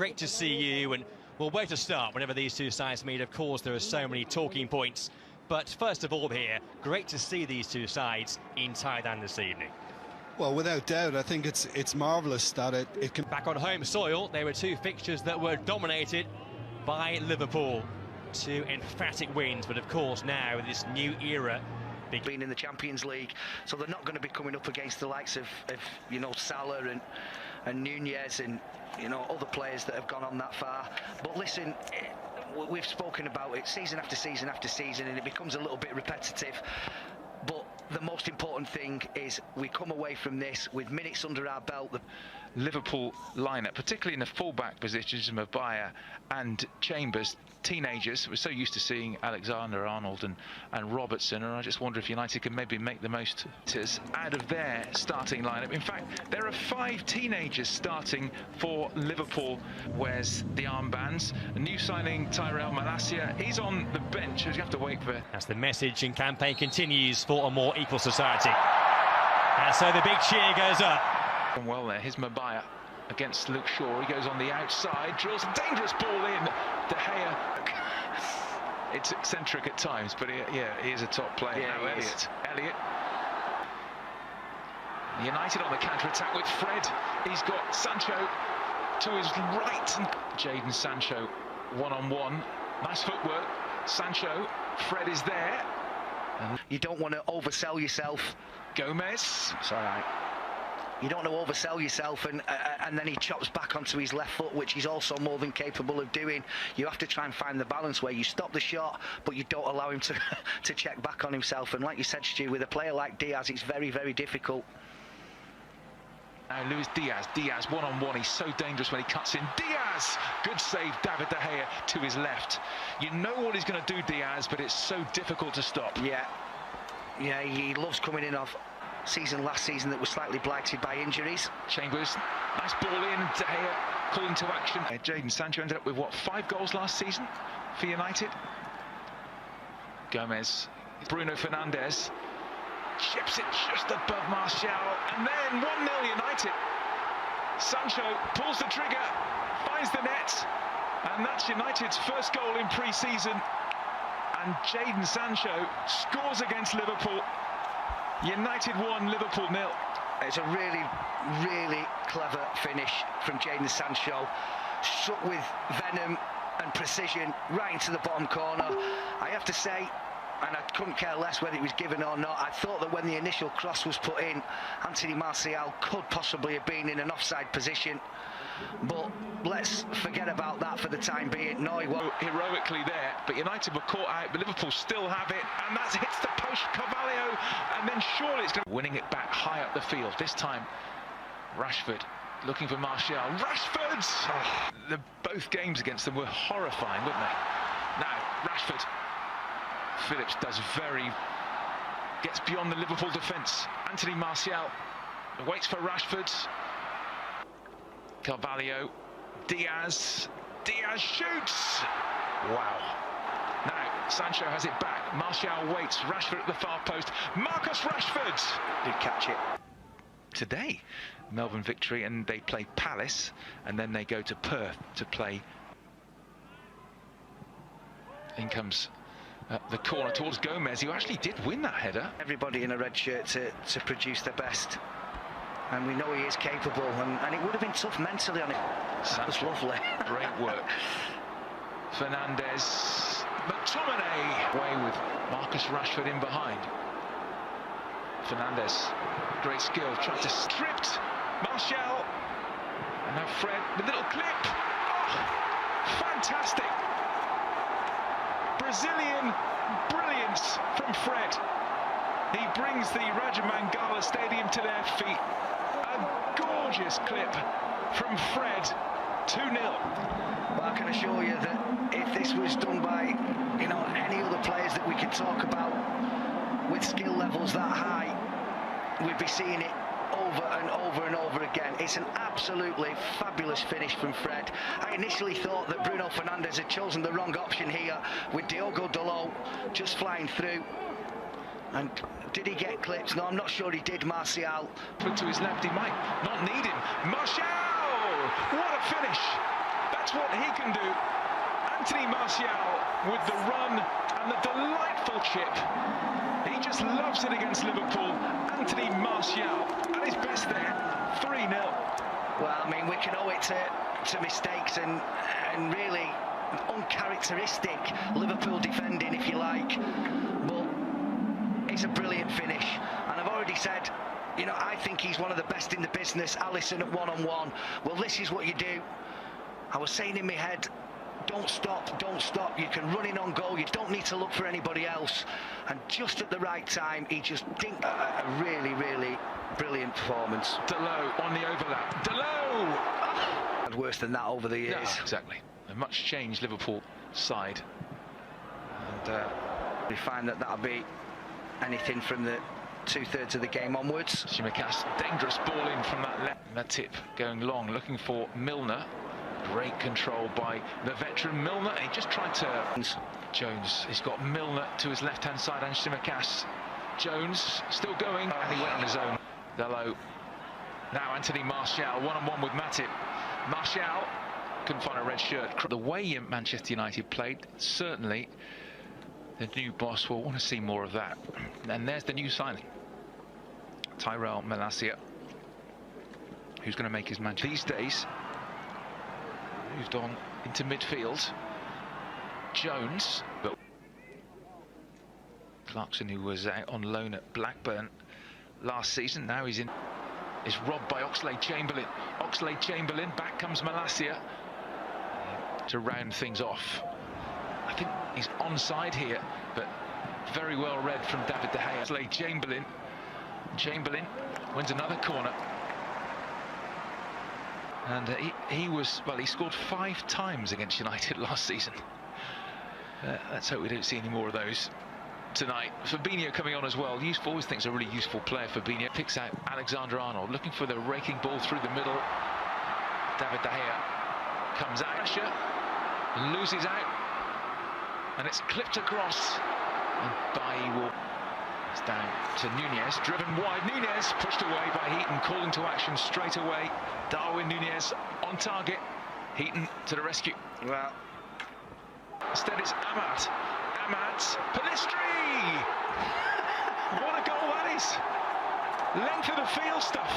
great to see you. And well, where to start whenever these two sides meet? Of course, there are so many talking points. But first of all here, great to see these two sides in Thailand this evening. Well, without doubt, I think it's marvellous that it can... Back on home soil, there were two fixtures that were dominated by Liverpool. Two emphatic wins, but of course now this new era... Being in the Champions League, so they're not going to be coming up against the likes of you know, Salah and Nunez and, you know, other players that have gone on that far. But listen, we've spoken about it season after season after season, and it becomes a little bit repetitive. But the most important thing is we come away from this with minutes under our belt. The Liverpool lineup, particularly in the full-back positions, Mabaya and Chambers, teenagers. We're so used to seeing Alexander-Arnold and Robertson, and I just wonder if United can maybe make the most out of their starting lineup. In fact, there are 5 teenagers starting for Liverpool. Wears the armbands. A new signing, Tyrell Malacia, he's on the bench. You have to wait for... As the message and campaign continues for a more equal society. And so the big cheer goes up. Well there, here's Mabaya against Luke Shaw. He goes on the outside, drills a dangerous ball in. De Gea. It's eccentric at times, but he is a top player. Yeah, now Elliott. United on the counter-attack with Fred. He's got Sancho to his right. Jadon Sancho one-on-one. Nice footwork. Sancho. Fred is there. You don't want to oversell yourself. Gomez. It's all right. You don't want to oversell yourself, and then he chops back onto his left foot, which he's also more than capable of doing. You have to try and find the balance where you stop the shot, but you don't allow him to check back on himself. And like you said, Stu, with a player like Diaz, it's very, very difficult. Now Luis Diaz one-on-one. He's so dangerous when he cuts in. Diaz! Good save, David De Gea to his left. You know what he's going to do, Diaz, but it's so difficult to stop. Yeah, he loves coming in off last season that was slightly blighted by injuries. Chambers, nice ball in. De Gea calling to action. Jadon Sancho ended up with, what, 5 goals last season for United? Gomez, Bruno Fernandes, chips it just above Martial, and then 1-0 United. Sancho pulls the trigger, finds the net, and that's United's first goal in pre-season. And Jadon Sancho scores against Liverpool. United 1, Liverpool 0. It's a really, really clever finish from Jadon Sancho. Struck with venom and precision right into the bottom corner. I have to say, and I couldn't care less whether it was given or not, I thought that when the initial cross was put in, Anthony Martial could possibly have been in an offside position. But let's forget about that for the time being. No, he won't. Heroically there, but United were caught out, but Liverpool still have it, and that hits the post, Carvalho, and then surely it's going to... Winning it back high up the field. This time, Rashford looking for Martial. Rashford! Oh, both games against them were horrifying, weren't they? Now, Rashford. Phillips gets beyond the Liverpool defence. Anthony Martial waits for Rashford. Carvalho, Diaz shoots! Wow. Now, Sancho has it back. Martial waits. Rashford at the far post. Marcus Rashford! Did catch it. Today, Melbourne victory, and they play Palace, and then they go to Perth to play. In comes the corner towards Gomez, who actually did win that header. Everybody in a red shirt to produce their best. And we know he is capable, and it would have been tough mentally on it. That was lovely. Great work. Fernandes, McTominay away with Marcus Rashford in behind. Fernandes, great skill, tried to stripped Martial, and now Fred, the little clip. Oh, fantastic. Brazilian brilliance from Fred. He brings the Rajamangala Stadium to their feet. A gorgeous clip from Fred, 2-0. Well, I can assure you that if this was done by, you know, any other players that we could talk about with skill levels that high, we'd be seeing it over and over and over again. It's an absolutely fabulous finish from Fred. I initially thought that Bruno Fernandes had chosen the wrong option here with Diogo Dalot just flying through. And did he get clips? No, I'm not sure he did, Martial. Put to his left, he might not need him. Martial! What a finish! That's what he can do. Anthony Martial with the run and the delightful chip. He just loves it against Liverpool. Anthony Martial at his best there. 3-0. Well, I mean, we can owe it to mistakes and really uncharacteristic Liverpool defending, if you like. But it's a brilliant finish. And I've already said, you know, I think he's one of the best in the business. Alisson at one-on-one. Well, this is what you do. I was saying in my head, don't stop, don't stop. You can run in on goal. You don't need to look for anybody else. And just at the right time, he just dinked a really, really brilliant performance. Delot on the overlap. Delot! Had worse than that over the years. Yeah, exactly. A much changed Liverpool side. And we find that that'll be anything from the 2/3 of the game onwards. Tsimikas, dangerous ball in from that left. Matip going long, looking for Milner. Great control by the veteran Milner. He just tried to... Jones, he's got Milner to his left-hand side and Tsimikas. Jones still going, and he went on his own. Delot. Now Anthony Martial, one-on-one with Matip. Martial couldn't find a red shirt. The way Manchester United played, certainly the new boss will want to see more of that. And there's the new signing, Tyrell Malacia, who's going to make his match these days. Moved on into midfield. Jones, but Clarkson, who was out on loan at Blackburn last season, now he's in. Is robbed by Oxlade-Chamberlain. Oxlade-Chamberlain, back comes Malacia to round things off. I think he's onside here, but very well read from David De Gea. Oxlade-Chamberlain. Chamberlain wins another corner. And he was, well, he scored 5 times against United last season. Let's hope we don't see any more of those tonight. Fabinho coming on as well. Useful, always thinks a really useful player. Fabinho picks out Alexander-Arnold, looking for the raking ball through the middle. David De Gea comes out, pressure, loses out, and it's clipped across. And Bailly will... It's down to Nunez, driven wide. Nunez pushed away by Heaton, calling to action straight away. Darwin Nunez on target. Heaton to the rescue. Well, instead it's Ahmad. Ahmad's Pellistri! What a goal that is! Length of the field stuff.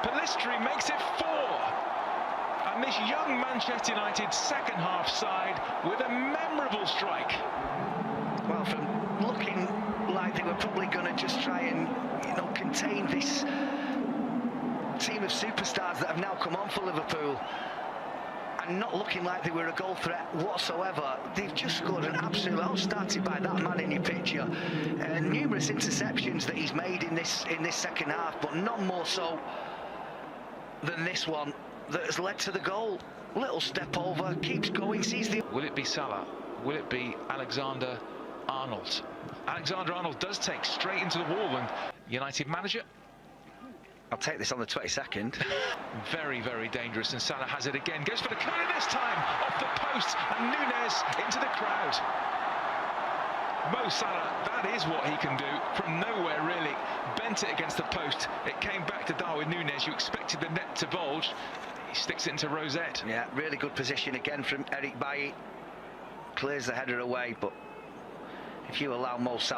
Pellistri makes it 4. And this young Manchester United second half side with a memorable strike. Well, from looking like they were probably going to just try and, you know, contain this team of superstars that have now come on for Liverpool, and not looking like they were a goal threat whatsoever, they've just scored an absolute... All started by that man in your picture. Numerous interceptions that he's made in this second half, but none more so than this one that has led to the goal. Little step over, keeps going, sees the... Will it be Salah? Will it be Alexander-Arnold? Alexander-Arnold does take straight into the wall, and United manager... I'll take this on the 22nd. Very, very dangerous, and Salah has it again. Goes for the corner this time, off the post, and Nunez into the crowd. Mo Salah, that is what he can do from nowhere, really. Bent it against the post. It came back to Darwin Nunez. You expected the net to bulge. He sticks it into Rosette. Yeah, really good position again from Eric Bailly. Clears the header away, but if you allow Mo Salah